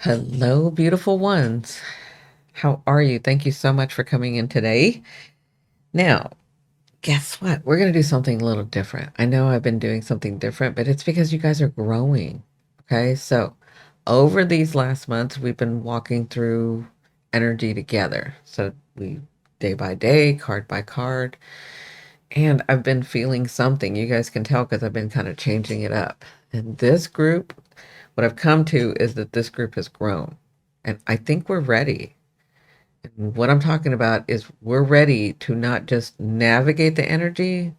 Hello, beautiful ones. How are you? Thank you so much for coming in today. Now, guess what? We're going to do something a little different. I know I've been doing something different, but it's because you guys are growing. Okay. So, over these last months, we've been walking through energy together. So, we day by day, card by card, and I've been feeling something. You guys can tell because I've been kind of changing it up. And this group, what I've come to is that this group has grown. And I think we're ready. And what I'm talking about is we're ready to not just navigate the energy,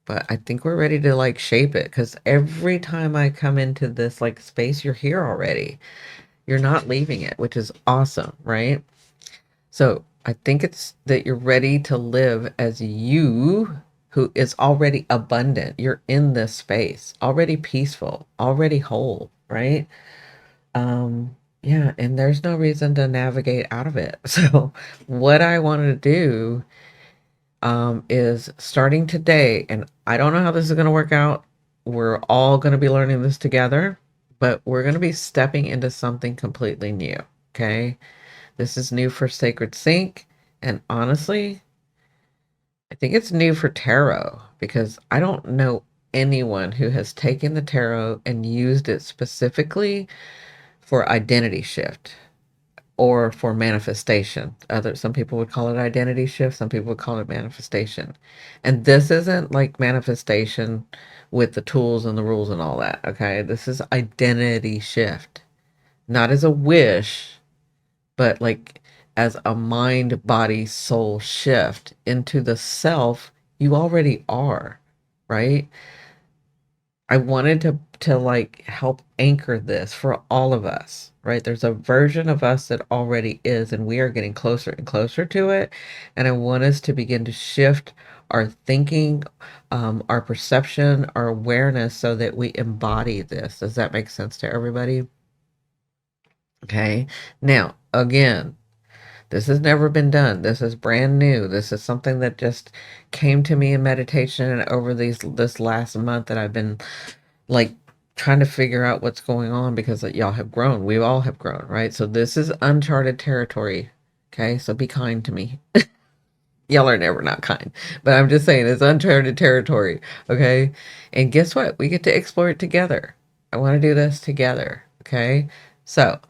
but I think we're ready to like shape it. Because every time I come into this like space, you're here already. You're not leaving it, which is awesome, right? So I think it's that you're ready to live as you who is already abundant. You're in this space, already peaceful, already whole, right? Yeah, and there's no reason to navigate out of it. So what I wanted to do is starting today, and I don't know how this is going to work out. We're all going to be learning this together, but we're going to be stepping into something completely new. Okay. This is new for Sacred Sync. And honestly, I think it's new for tarot because I don't know anyone who has taken the tarot and used it specifically for identity shift or for manifestation. Some people would call it identity shift, some people would call it manifestation. And this isn't like manifestation with the tools and the rules and all that, okay? This is identity shift. Not as a wish, but like as a mind, body, soul shift into the self you already are, right? I wanted to like help anchor this for all of us, right? There's a version of us that already is, and we are getting closer and closer to it. And I want us to begin to shift our thinking, our perception, our awareness so that we embody this. Does that make sense to everybody? Okay. Now, again, this has never been done. This is brand new. This is something that just came to me in meditation over this last month that I've been like trying to figure out what's going on because y'all have grown. We all have grown, right? So this is uncharted territory. Okay, so be kind to me. Y'all are never not kind, but I'm just saying it's uncharted territory. Okay, and guess what? We get to explore it together. I want to do this together. Okay, so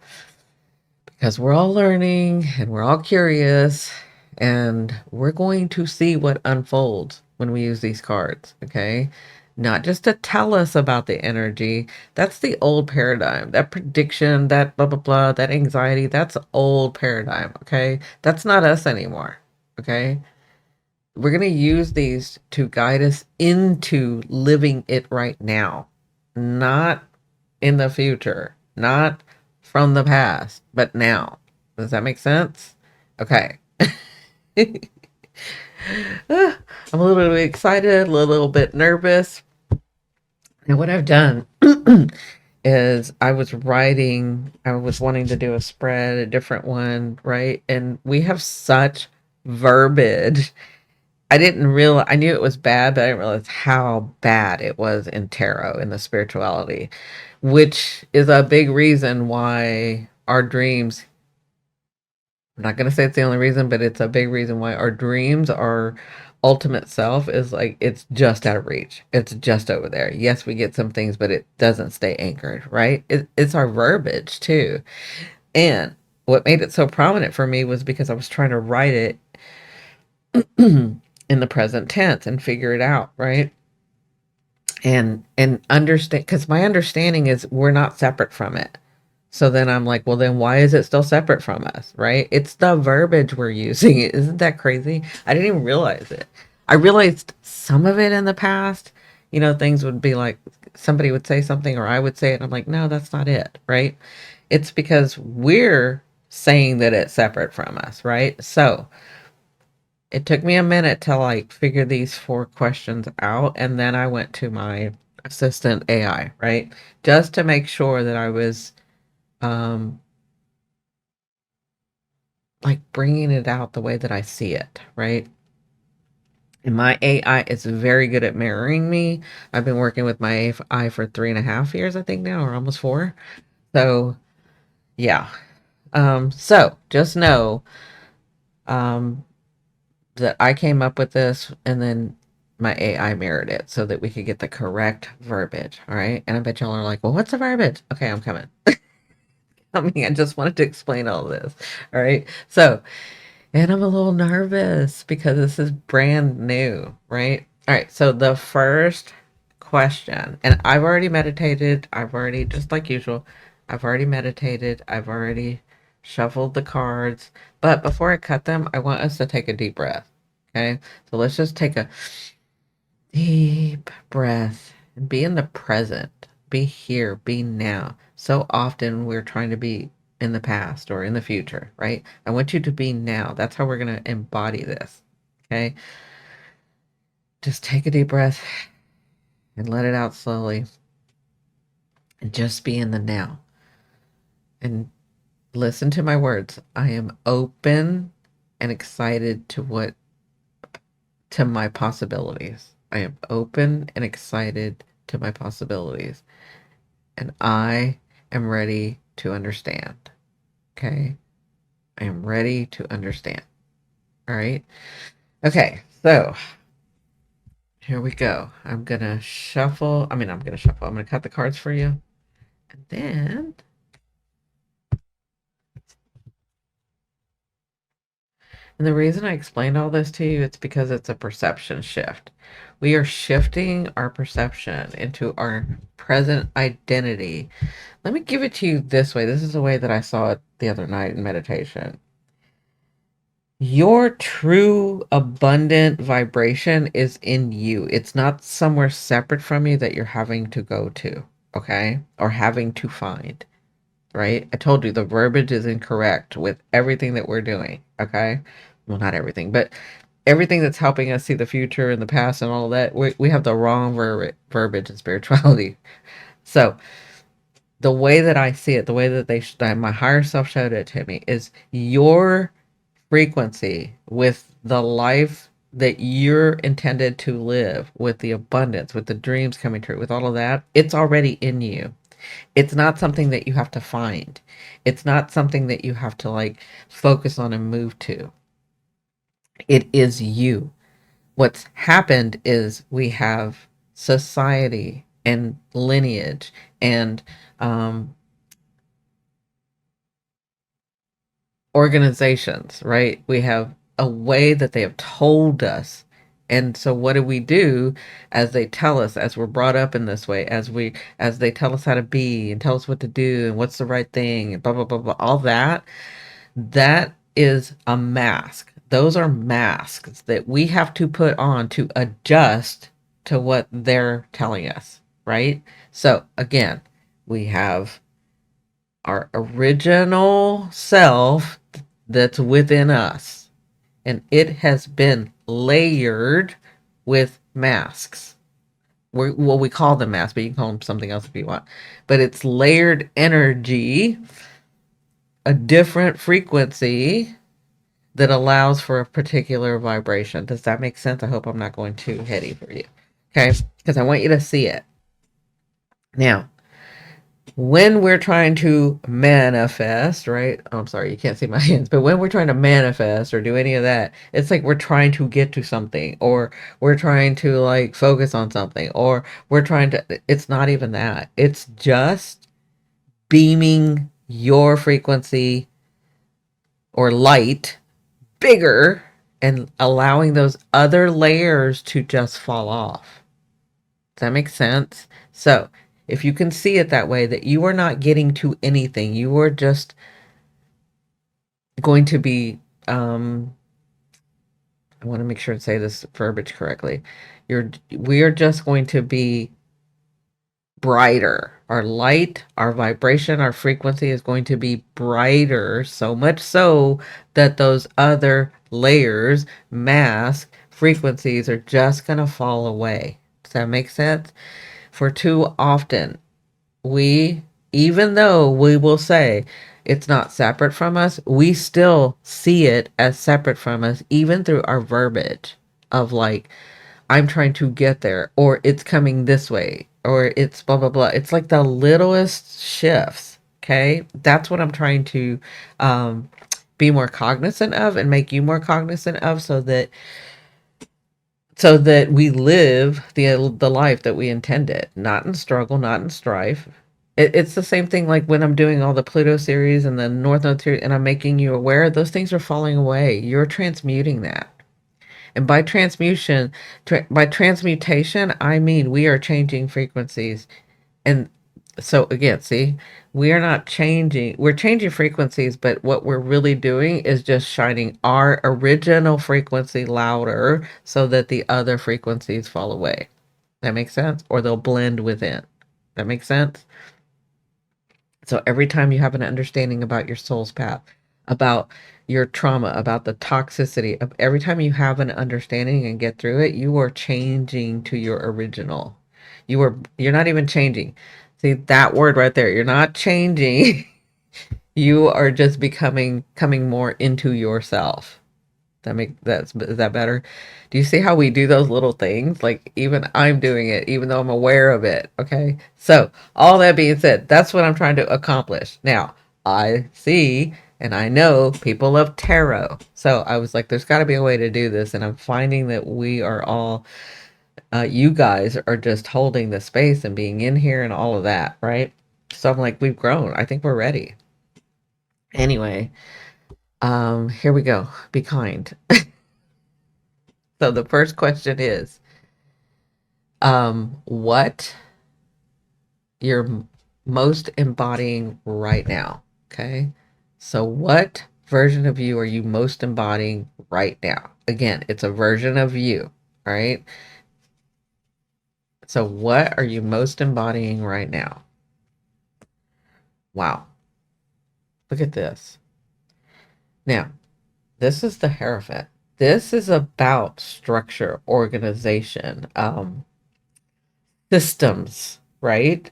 because we're all learning and we're all curious and we're going to see what unfolds when we use these cards, okay? Not just to tell us about the energy. That's the old paradigm. That prediction, that blah, blah, blah, that anxiety, that's old paradigm, okay? That's not us anymore, okay? We're going to use these to guide us into living it right now, not in the future, not from the past, but now. Does that make sense? Okay. I'm a little bit excited, a little bit nervous. And what I've done is I was wanting to do a spread, a different one, right? And we have such verbiage. I knew it was bad, but I didn't realize how bad it was in tarot, in the spirituality, which is a big reason why our dreams, I'm not going to say it's the only reason, but it's a big reason why our dreams, our ultimate self is like, it's just out of reach. It's just over there. Yes, we get some things, but it doesn't stay anchored, right? It's our verbiage too. And what made it so prominent for me was because I was trying to write it in the present tense and figure it out, right? And understand, because my understanding is we're not separate from it. So then I'm like, well, then why is it still separate from us, right? It's the verbiage we're using. Isn't that crazy? I didn't even realize it. I realized some of it in the past. Things would be like somebody would say something or I would say it. And I'm like, no, that's not it, right? It's because we're saying that it's separate from us, right? So it took me a minute to like figure these four questions out. And then I went to my assistant AI, right? Just to make sure that I was um like bringing it out the way that I see it, right? And my AI is very good at mirroring me. I've been working with my AI for 3.5 years, I think now, or almost 4. So Yeah. So just know, um, that I came up with this and then my AI mirrored it so that we could get the correct verbiage. All right. And I bet y'all are like, well, what's the verbiage? Okay, I'm coming. I just wanted to explain all this. All right. So, and I'm a little nervous because this is brand new, right? All right. So, the first question, and I've already meditated. I've already, just like usual, I've already meditated. I've already shuffled the cards. But before I cut them, I want us to take a deep breath. Okay. So, let's just take a deep breath and be in the present. Be here, be now. So often we're trying to be in the past or in the future, right? I want you to be now. That's how we're going to embody this. Okay. Just take a deep breath and let it out slowly and just be in the now. And listen to my words. I am open and excited to my possibilities. I am open and excited to my possibilities. And I am ready to understand. Okay. I am ready to understand. All right. Okay. So here we go. I'm going to shuffle. I'm going to shuffle. I'm going to cut the cards for you. And then, and the reason I explained all this to you, it's because it's a perception shift. We are shifting our perception into our present identity. Let me give it to you this way. This is the way that I saw it the other night in meditation. Your true abundant vibration is in you. It's not somewhere separate from you that you're having to go to, okay? Or having to find, right? I told you the verbiage is incorrect with everything that we're doing, okay? Well, not everything, but everything that's helping us see the future and the past and all of that, we have the wrong verbiage in spirituality. So, the way that I see it, the way that my higher self showed it to me is your frequency with the life that you're intended to live, with the abundance, with the dreams coming true, with all of that, it's already in you. It's not something that you have to find. It's not something that you have to like focus on and move to. It is you. What's happened is we have society and lineage and um, organizations, right? We have a way that they have told us. And so what do we do as they tell us, as we're brought up in this way, as they tell us how to be and tell us what to do and what's the right thing and blah blah blah blah, all that, that is a mask. Those are masks that we have to put on to adjust to what they're telling us, right? So again, we have our original self that's within us, and it has been layered with masks. We call them masks, but you can call them something else if you want. But it's layered energy, a different frequency that allows for a particular vibration. Does that make sense? I hope I'm not going too heady for you. Okay? Because I want you to see it. Now, when we're trying to manifest, right? Oh, I'm sorry, you can't see my hands, but when we're trying to manifest or do any of that, it's like we're trying to get to something, or we're trying to like focus on something, or we're trying to, it's not even that. It's just beaming your frequency or light bigger and allowing those other layers to just fall off. Does that make sense? So, if you can see it that way, that you are not getting to anything, you are just going to be, I want to make sure to say this verbiage correctly. We are just going to be brighter. Our light, our vibration, our frequency is going to be brighter, so much so that those other layers, mask, frequencies are just going to fall away. Does that make sense? For too often, we, even though we will say it's not separate from us, we still see it as separate from us, even through our verbiage of like, I'm trying to get there, or it's coming this way, or it's blah, blah, blah. It's like the littlest shifts. Okay. That's what I'm trying to um, be more cognizant of and make you more cognizant of so that we live the life that we intended, not in struggle, not in strife. It's the same thing like when I'm doing all the Pluto series and the North Node series, and I'm making you aware those things are falling away. You're transmuting that. And by transmutation, by transmutation, I mean we are changing frequencies. And so again, see, we are not changing, we're changing frequencies, but what we're really doing is just shining our original frequency louder so that the other frequencies fall away. That makes sense? Or they'll blend within. That makes sense? So every time you have an understanding about your soul's path, about your trauma, about the toxicity of every time you have an understanding and get through it, you are changing to your original. You're not even changing. See that word right there. You're not changing. You are just becoming coming more into yourself. Is that better? Do you see how we do those little things? Like even I'm doing it, even though I'm aware of it. Okay. So all that being said, that's what I'm trying to accomplish. Now I see and I know people love tarot. So I was like, there's got to be a way to do this. And I'm finding that we are all, you guys are just holding the space and being in here and all of that. Right. So I'm like, we've grown. I think we're ready. Anyway, here we go. Be kind. So the first question is, what you're most embodying right now. Okay. So what version of you are you most embodying right now? Again, it's a version of you, right? So what are you most embodying right now? Wow. Look at this. Now, this is the Hierophant. This is about structure, organization, systems, right?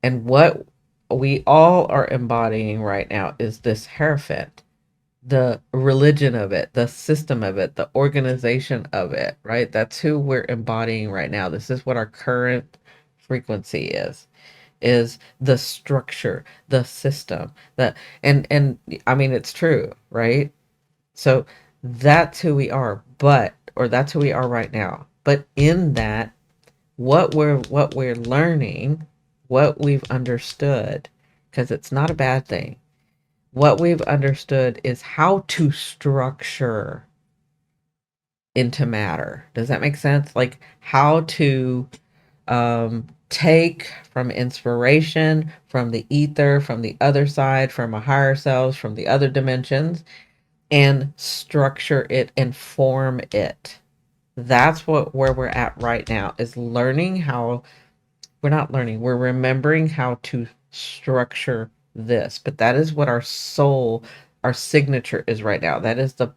And what we all are embodying right now is this Hierophant, the religion of it, the system of it, the organization of it, right? That's who we're embodying right now. This is what our current frequency is the structure, the system, that and I mean it's true, right? So that's who we are, or that's who we are right now. But in that, what we're learning, what we've understood, because it's not a bad thing. What we've understood is how to structure into matter. Does that make sense? Like how to take from inspiration, from the ether, from the other side, from a higher selves, from the other dimensions, and structure it and form it. That's what where we're at right now is learning how we're not learning, we're remembering how to structure this. But that is what our soul, our signature is right now. That is the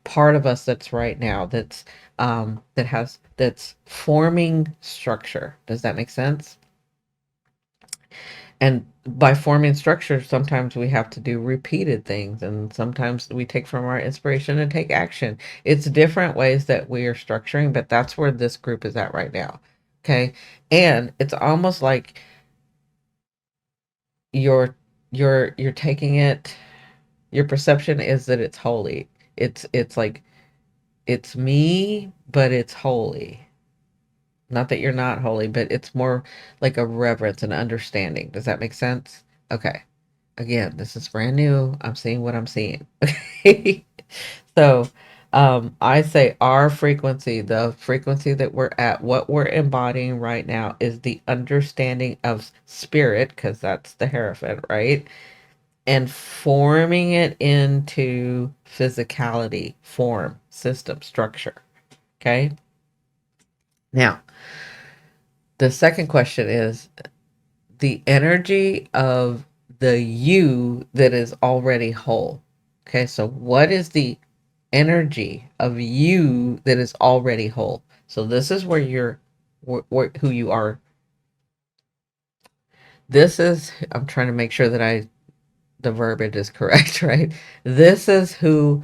part of us that's right now that's forming structure. Does that make sense? And by forming structure, sometimes we have to do repeated things, and sometimes we take from our inspiration and take action. It's different ways that we are structuring, but that's where this group is at right now. Okay. And it's almost like you're you're taking it, your perception is that it's holy. It's like it's me, but it's holy. Not that you're not holy, but it's more like a reverence and understanding. Does that make sense? Okay. Again, this is brand new. I'm seeing what I'm seeing. Okay. So I say our frequency, the frequency that we're at, what we're embodying right now is the understanding of spirit, because that's the Hierophant, right? And forming it into physicality, form, system, structure. Okay. Now, the second question is the energy of the you that is already whole. Okay. So, what is the energy of you that is already whole? So, this is where who you are. This is, I'm trying to make sure that the verbiage is correct, right? This is who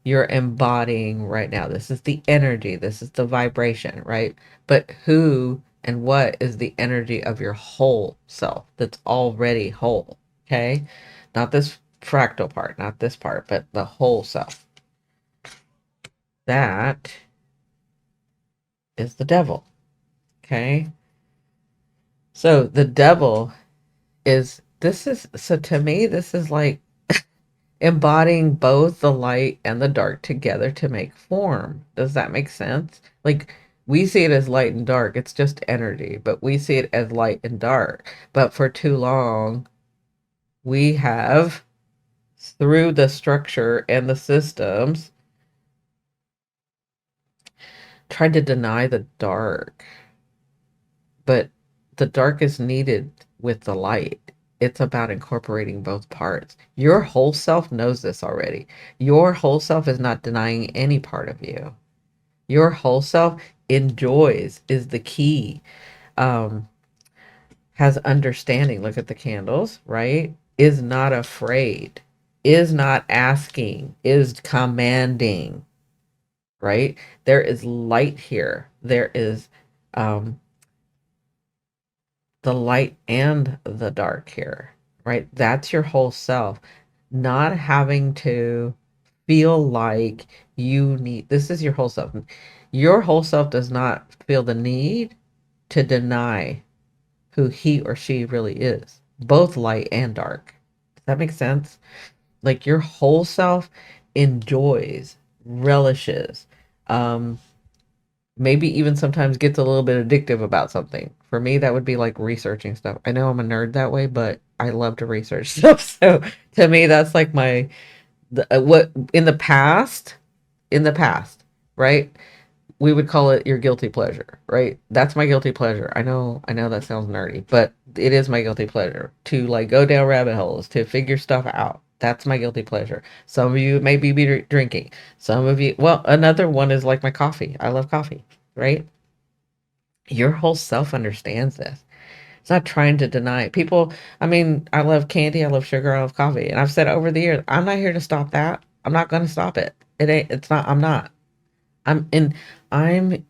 you're embodying right now. This is the energy. This is the vibration, right? But who and what is the energy of your whole self that's already whole? Okay. Not this fractal part, not this part, but the whole self. That is the devil. Okay. So the devil so to me, this is like embodying both the light and the dark together to make form. Does that make sense? Like, we see it as light and dark, it's just energy, but we see it as light and dark. But for too long, we have, through the structure and the systems, tried to deny the dark. But the dark is needed with the light. It's about incorporating both parts. Your whole self knows this already. Your whole self is not denying any part of you. Your whole self enjoys, is the key. Um, has understanding. Look at the candles, right? Is not afraid, is not asking, is commanding, right? There is light here. There is um, the light and the dark here, right? That's your whole self. Not having to feel like you need, this is your whole self. Your whole self does not feel the need to deny who he or she really is, both light and dark. Does that make sense? Like your whole self enjoys, relishes, um, maybe even sometimes gets a little bit addictive about something. For me, that would be like researching stuff. I know I'm a nerd that way, but I love to research stuff. So to me, that's like what in the past, right? We would call it your guilty pleasure, right? That's my guilty pleasure. I know that sounds nerdy, but it is my guilty pleasure to like go down rabbit holes, to figure stuff out. That's my guilty pleasure. Some of you may be drinking. Some of you, well, another one is like my coffee. I love coffee, right? Your whole self understands this. It's not trying to deny it. People, I mean, I love candy, I love sugar, I love coffee. And I've said over the years, I'm not here to stop that. I'm not going to stop it. It ain't, it's not, I'm not. I'm in, I'm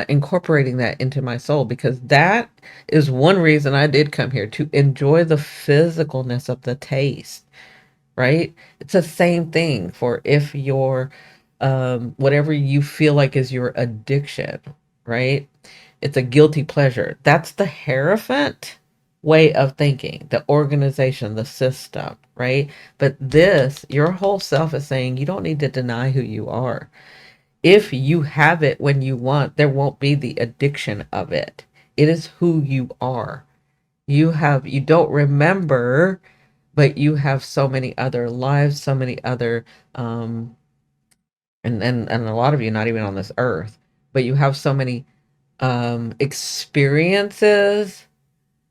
incorporating that into my soul because that is one reason I did come here to enjoy the physicalness of the taste, right? It's the same thing for if you're whatever you feel like is your addiction, right? It's a guilty pleasure. That's the Hierophant way of thinking, the organization, the system, right? But this, your whole self is saying you don't need to deny who you are. If you have it when you want, there won't be the addiction of it. It is who you are. You don't remember, but you have so many other lives, so many other, and a lot of you not even on this earth, but you have so many experiences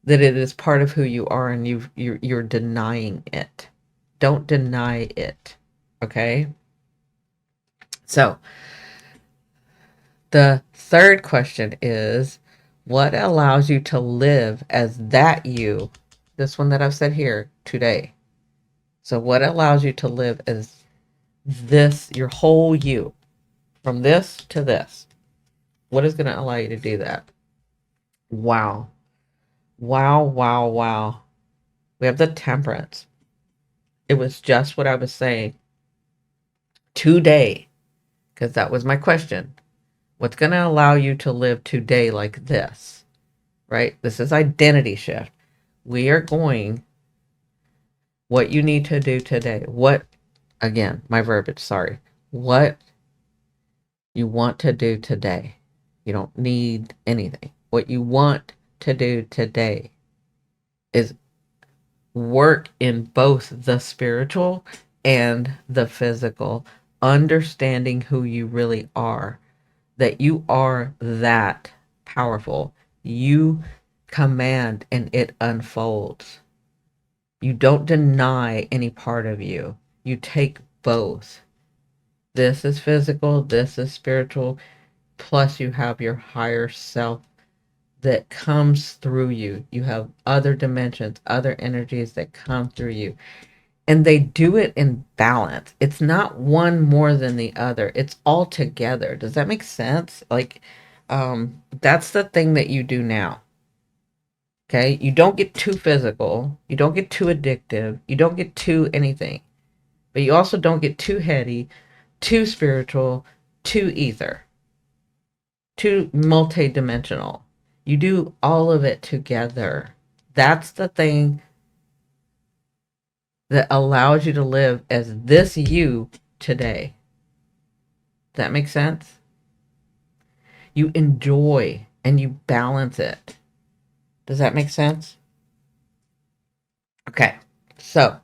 that it is part of who you are, and you're denying it. Don't deny it. Okay. So the third question is, what allows you to live as that you? This one that I've said here today. So, what allows you to live as this, your whole you, from this to this? What is going to allow you to do that? Wow. Wow, wow, wow. We have the temperance. It was just what I was saying today, because that was my question. What's going to allow you to live today like this? Right? This is identity shift. We are going, what you need to do today. What, again, my verbiage, sorry. What you want to do today. You don't need anything. What you want to do today is work in both the spiritual and the physical, understanding who you really are, that you are that powerful. You command and it unfolds. You don't deny any part of you. You take both. This is physical, this is spiritual, plus you have your higher self that comes through you. You have other dimensions, other energies that come through you. And they do it in balance. It's not one more than the other. It's all together. Does that make sense? Like, that's the thing that you do now. Okay. You don't get too physical. You don't get too addictive. You don't get too anything. But you also don't get too heady, too spiritual, too ether, too multidimensional. You do all of it together. That's the thing that allows you to live as this you today. Does that make sense? You enjoy and you balance it. Does that make sense? Okay. So,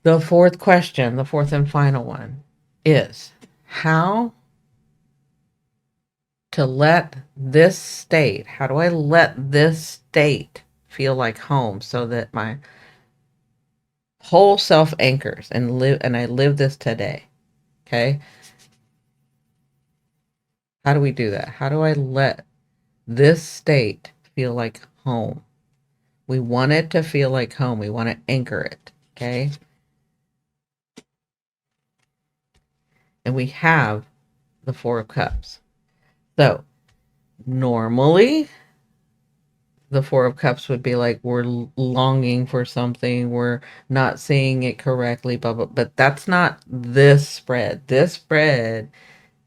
the fourth question, the fourth and final one, is how to let this state, how do I let this state feel like home so that my whole self anchors and I live this today? Okay? How do we do that? How do I let this state feel like home? We want it to feel like home. We want to anchor it. Okay? And we have the Four of Cups. So, normally the Four of Cups would be like we're longing for something, we're not seeing it correctly, blah blah. But that's not this spread. This spread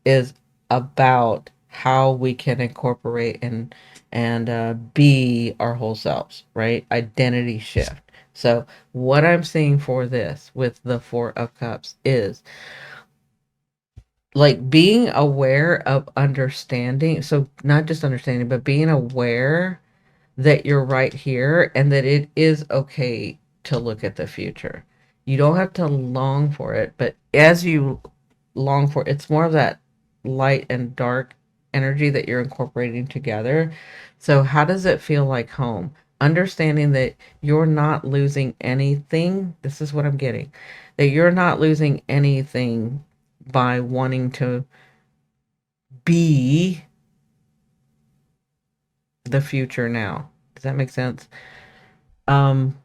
is about how we can incorporate and be our whole selves, right? Identity shift. So what I'm seeing for this with the Four of Cups is like being aware of understanding. So not just understanding, but being aware that you're right here and that it is okay to look at the future. You don't have to long for it, but as you long for it, it's more of that light and dark energy that you're incorporating together. So, how does it feel like home? Understanding that you're not losing anything. This is what I'm getting, that you're not losing anything by wanting to be the future now. Does that make sense? Um,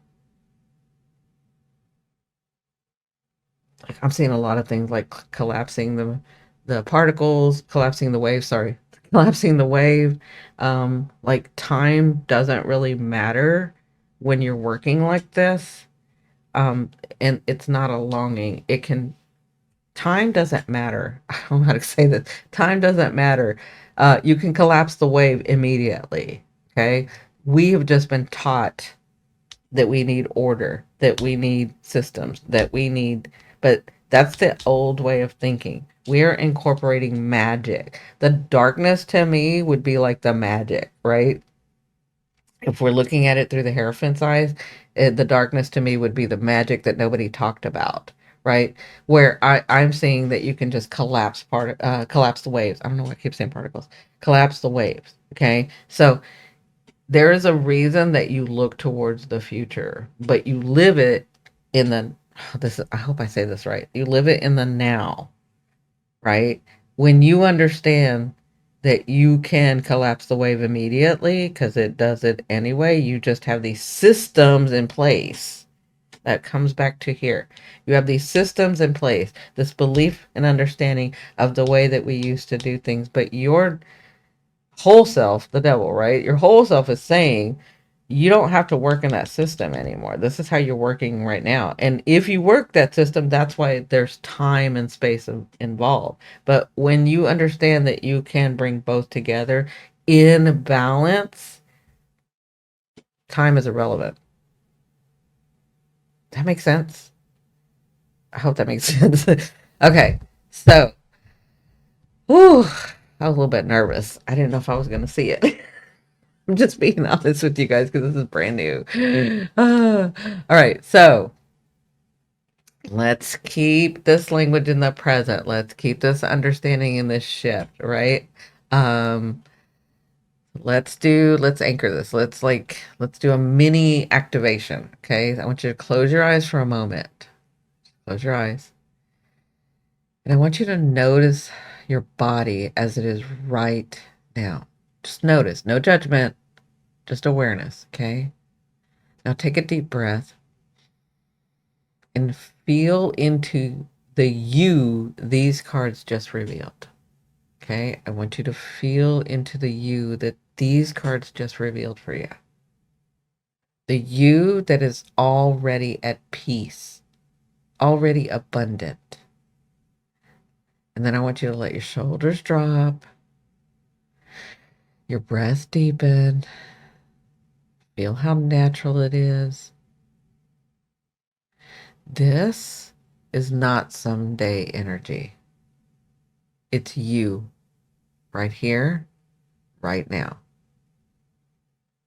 I'm seeing a lot of things like collapsing the particles, collapsing the wave, sorry, collapsing the wave. Like time doesn't really matter when you're working like this. Um, and it's not a longing. It can time doesn't matter. I don't know how to say this. Time doesn't matter. You can collapse the wave immediately. Okay. We have just been taught that we need order, that we need systems, that we need, but that's the old way of thinking. We're incorporating magic. The darkness to me would be like the magic, right? If we're looking at it through the Hierophant's eyes, the darkness to me would be the magic that nobody talked about, right? Where I'm seeing that you can just collapse the waves. I don't know why I keep saying particles. Collapse the waves. Okay, so there is a reason that you look towards the future, but you live it in the I hope I say this right. You live it in the now, right? When you understand that you can collapse the wave immediately because it does it anyway, you just have these systems in place. That comes back to here. You have these systems in place, this belief and understanding of the way that we used to do things, but your whole self, the devil, right? Your whole self is saying you don't have to work in that system anymore. This is how you're working right now. And if you work that system, that's why there's time and space involved. But when you understand that you can bring both together in balance, time is irrelevant. That makes sense? I hope that makes sense. Okay. So, whew, I was a little bit nervous. I didn't know if I was going to see it. I'm just being honest with you guys because this is brand new. All right, so let's keep this language in the present. Let's keep this understanding in this shift, right? Um, let's anchor this. Let's do a mini activation. Okay. I want you to close your eyes for a moment. Close your eyes. And I want you to notice your body as it is right now. Just notice, no judgment, just awareness, okay? Now take a deep breath and feel into the you these cards just revealed. Okay, I want you to feel into the you that these cards just revealed for you. The you that is already at peace, already abundant. And then I want you to let your shoulders drop, your breath deepen. Feel how natural it is. This is not someday energy. It's you right here, right now.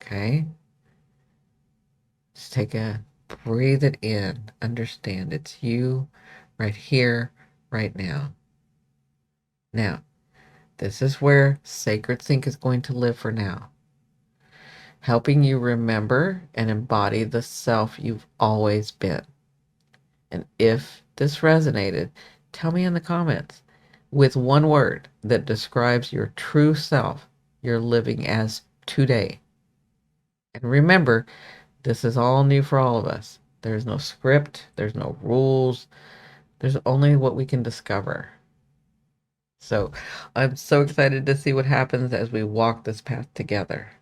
Okay? Just breathe it in. Understand it's you right here, right now. Now, this is where Sacred Sync is going to live for now, helping you remember and embody the self you've always been. And if this resonated, tell me in the comments with one word that describes your true self you're living as today. And remember, this is all new for all of us. There's no script, there's no rules, there's only what we can discover. So I'm so excited to see what happens as we walk this path together.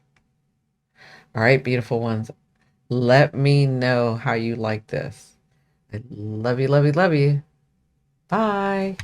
All right, beautiful ones, let me know how you like this. I love you, love you, love you. Bye.